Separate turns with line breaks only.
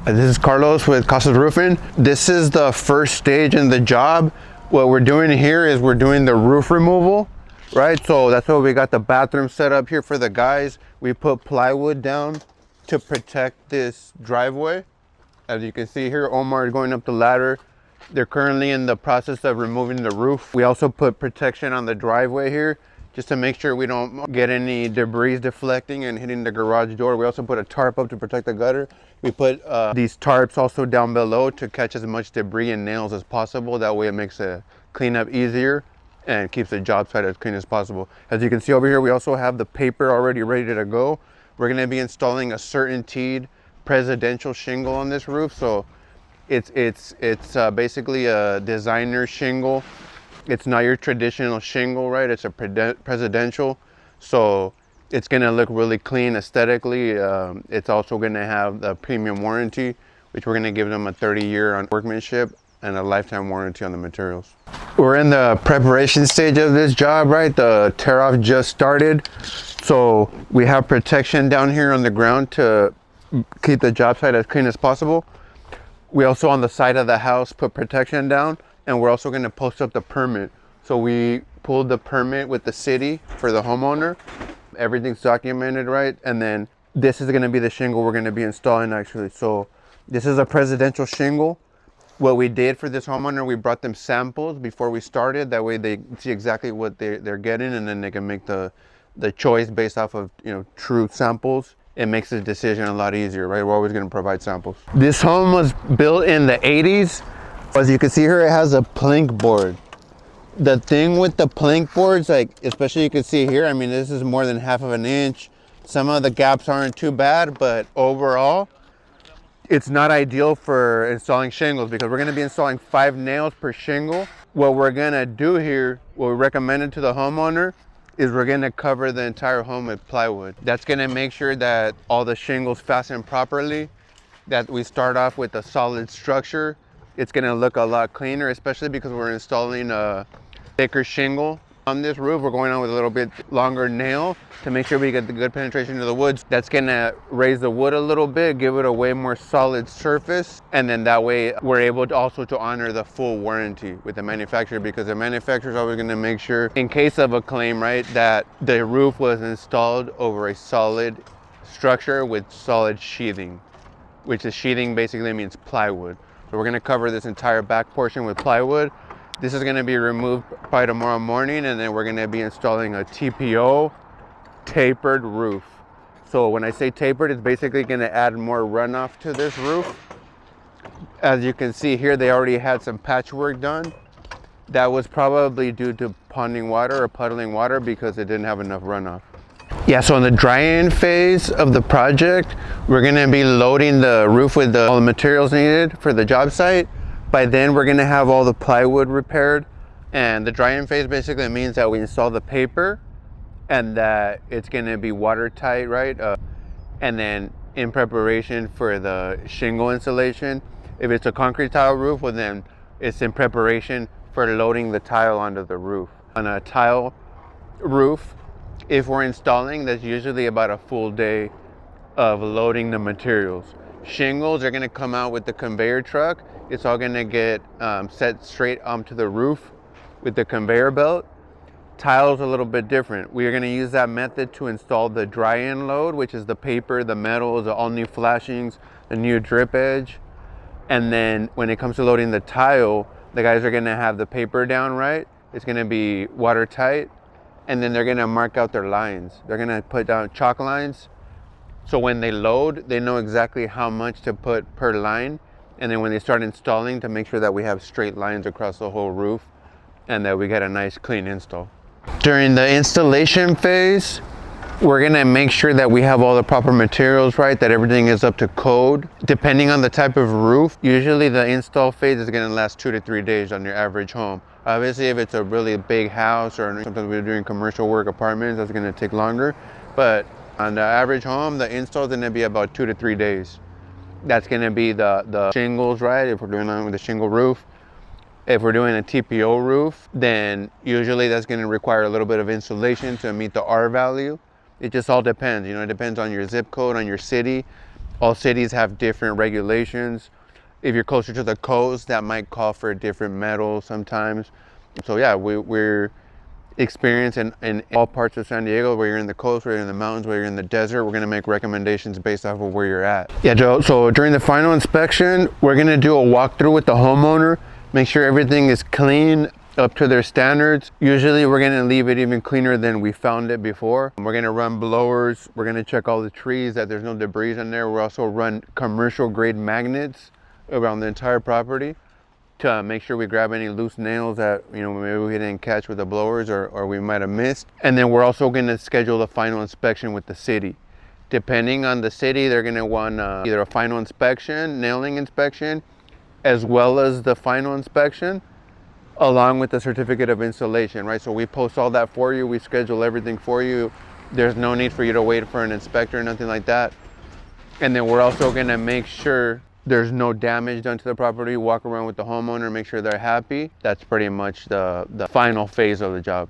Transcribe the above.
This is Carlos with Casas Roofing. This is the first stage in the job. What we're doing here is we're doing the roof removal, right? So that's why we got the bathroom set up here for the guys. We put plywood down to protect this driveway. As you can see here, Omar is going up the ladder. They're currently in the process of removing the roof. We also put protection on the driveway here just to make sure we don't get any debris deflecting and hitting the garage door. We also put a tarp up to protect the gutter. We put these tarps also down below to catch as much debris and nails as possible. That way it makes the cleanup easier and keeps the job site as clean as possible. As you can see over here, we also have the paper already ready to go. We're gonna be installing a certainteed presidential shingle on this roof. So it's basically a designer shingle. It's not your traditional shingle, right? It's a presidential. So it's gonna look really clean aesthetically. It's also gonna have the premium warranty, which we're gonna give them a 30-year on workmanship and a lifetime warranty on the materials. We're in the preparation stage of this job, right? The tear off just started. So we have protection down here on the ground to keep the job site as clean as possible. We also on the side of the house put protection down, and we're also going to post up the permit. So we pulled the permit with the city for the homeowner. Everything's documented, right? And then this is going to be the shingle we're going to be installing actually. So this is a presidential shingle. What we did for this homeowner, we brought them samples before we started. That way they see exactly what they're getting, and then they can make the choice based off of, you know, true samples. It makes the decision a lot easier, right? We're always going to provide samples. This home was built in the 80s. As you can see here, it has a plank board. The thing with the plank boards, like, especially you can see here, I mean, this is more than half of an inch. Some of the gaps aren't too bad, but overall, it's not ideal for installing shingles because we're going to be installing 5 nails per shingle. What we're going to do here, what we recommended to the homeowner, is we're going to cover the entire home with plywood. That's going to make sure that all the shingles fasten properly, that we start off with a solid structure. It's going to look a lot cleaner, especially because we're installing a thicker shingle on this roof. We're going on with a little bit longer nail to make sure we get the good penetration into the wood. That's going to raise the wood a little bit, give it a way more solid surface, and then that way we're able to also to honor the full warranty with the manufacturer, because the manufacturer is always going to make sure, in case of a claim, right, that the roof was installed over a solid structure with solid sheathing, which is sheathing basically means plywood. So we're going to cover this entire back portion with plywood. This is going to be removed by tomorrow morning, and then we're going to be installing a TPO tapered roof. So when I say tapered, it's basically going to add more runoff to this roof. As you can see here, they already had some patchwork done. That was probably due to ponding water or puddling water because it didn't have enough runoff. Yeah, so in the dry-in phase of the project, we're going to be loading the roof with all the materials needed for the job site. By then, we're going to have all the plywood repaired. And the dry-in phase basically means that we install the paper and that it's going to be watertight, right? And then in preparation for the shingle installation. If it's a concrete tile roof, well then it's in preparation for loading the tile onto the roof. On a tile roof, if we're installing, that's usually about a full day of loading the materials. Shingles are going to come out with the conveyor truck. It's all going to get set straight onto the roof with the conveyor belt. Tiles a little bit different. We are going to use that method to install the dry-in load, which is the paper, the metals, the all new flashings, the new drip edge. And then when it comes to loading the tile, the guys are going to have the paper down right. It's going to be watertight. And then they're going to mark out their lines. They're going to put down chalk lines. So when they load, they know exactly how much to put per line. And then when they start installing, to make sure that we have straight lines across the whole roof and that we get a nice clean install. During the installation phase, we're gonna make sure that we have all the proper materials, right? That everything is up to code. Depending on the type of roof, usually the install phase is gonna last 2 to 3 days on your average home. Obviously, if it's a really big house or sometimes we're doing commercial work, apartments, that's gonna take longer. But on the average home, the install is gonna be about 2 to 3 days. That's gonna be the shingles, right? If we're doing it with a shingle roof. If we're doing a TPO roof, then usually that's gonna require a little bit of insulation to meet the R value. It just all depends, you know, it depends on your zip code, on your city. All cities have different regulations. If you're closer to the coast, that might call for a different metal sometimes. So yeah, we're experienced in all parts of San Diego, where you're in the coast, where you're in the mountains, where you're in the desert. We're gonna make recommendations based off of where you're at. Yeah, Joe, so during the final inspection, we're gonna do a walkthrough with the homeowner, make sure everything is clean, up to their standards. Usually we're gonna leave it even cleaner than we found it before. We're gonna run blowers, we're gonna check all the trees, that there's no debris in there. We'll also run commercial grade magnets around the entire property to make sure we grab any loose nails that, you know, maybe we didn't catch with the blowers or we might have missed. And then we're also going to schedule a final inspection with the city. Depending on the city, they're going to want either a final inspection, nailing inspection, as well as the final inspection, along with the certificate of installation, right? So we post all that for you. We schedule everything for you. There's no need for you to wait for an inspector or nothing like that. And then we're also going to make sure there's no damage done to the property. Walk around with the homeowner, make sure they're happy. That's pretty much the final phase of the job.